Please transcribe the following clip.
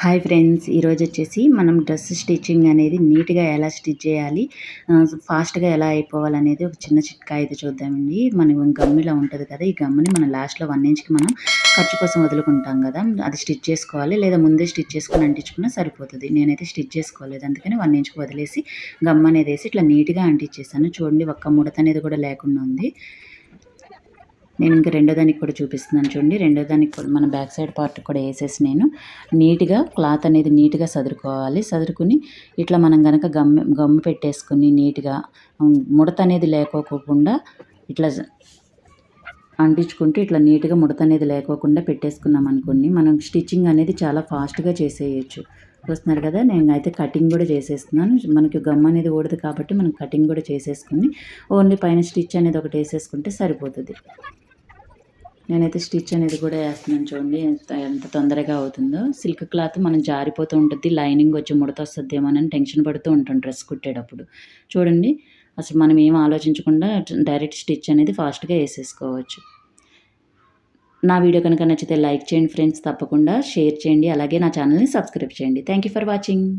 Hi friends, ఈరోజు వచ్చేసి మనం డ్రెస్ స్టిచ్చింగ్ అనేది నీట్గా ఎలా స్టిచ్ చేయాలి, ఫాస్ట్గా ఎలా అయిపోవాలనేది ఒక చిన్న చిట్కా అయితే చూద్దామండి. మనం గమ్ ఇలా ఉంటుంది కదా, ఈ గమ్ముని మనం లాస్ట్లో 1 ఇంచ్కి మనం ఖర్చు కోసం వదులుకుంటాం కదా, అది స్టిచ్ చేసుకోవాలి. లేదా ముందే స్టిచ్ చేసుకొని అంటించుకున్నా సరిపోతుంది. నేనైతే స్టిచ్ చేసుకోలేదు, అందుకని 1 ఇంచ్కి వదిలేసి గమ్ అనేది వేసి ఇట్లా నీట్గా అంటించేసాను. చూడండి, ఒక్క ముడత అనేది కూడా లేకుండా ఉంది. నేను ఇంకా రెండో దానికి కూడా చూపిస్తున్నాను చూడండి. రెండో దానికి కూడా మన బ్యాక్ సైడ్ పార్ట్ కూడా వేసేసి నేను నీట్గా క్లాత్ అనేది నీట్గా సదురుకోవాలి. సదురుకుని ఇట్లా మనం కనుక గమ్ము పెట్టేసుకుని నీట్గా ముడత అనేది లేకోకుండా ఇట్లా అంటించుకుంటూ ఇట్లా నీట్గా ముడత అనేది లేకోకుండా పెట్టేసుకున్నాం అనుకోండి, మనం స్టిచ్చింగ్ అనేది చాలా ఫాస్ట్గా చేసేయచ్చు. చూస్తున్నారు కదా, నేను అయితే కటింగ్ కూడా చేసేస్తున్నాను. మనకి గమ్ అనేది ఊడదు కాబట్టి మనం కటింగ్ కూడా చేసేసుకుని ఓన్లీ పైన స్టిచ్ అనేది ఒకటి వేసేసుకుంటే సరిపోతుంది. నేనైతే స్టిచ్ అనేది కూడా వేస్తున్నాను చూడండి, ఎంత తొందరగా అవుతుందో. సిల్క్ క్లాత్ మనం జారిపోతూ ఉంటుంది, లైనింగ్ వచ్చి ముడత వస్తుందేమోనని టెన్షన్ పడుతూ ఉంటాం డ్రెస్ కుట్టేటప్పుడు. చూడండి, అసలు మనం ఏం ఆలోచించకుండా డైరెక్ట్ స్టిచ్ అనేది ఫాస్ట్గా వేసేసుకోవచ్చు. నా వీడియో కనుక నచ్చితే లైక్ చేయండి ఫ్రెండ్స్, తప్పకుండా షేర్ చేయండి, అలాగే నా ఛానల్ని సబ్స్క్రైబ్ చేయండి. Thank you for watching.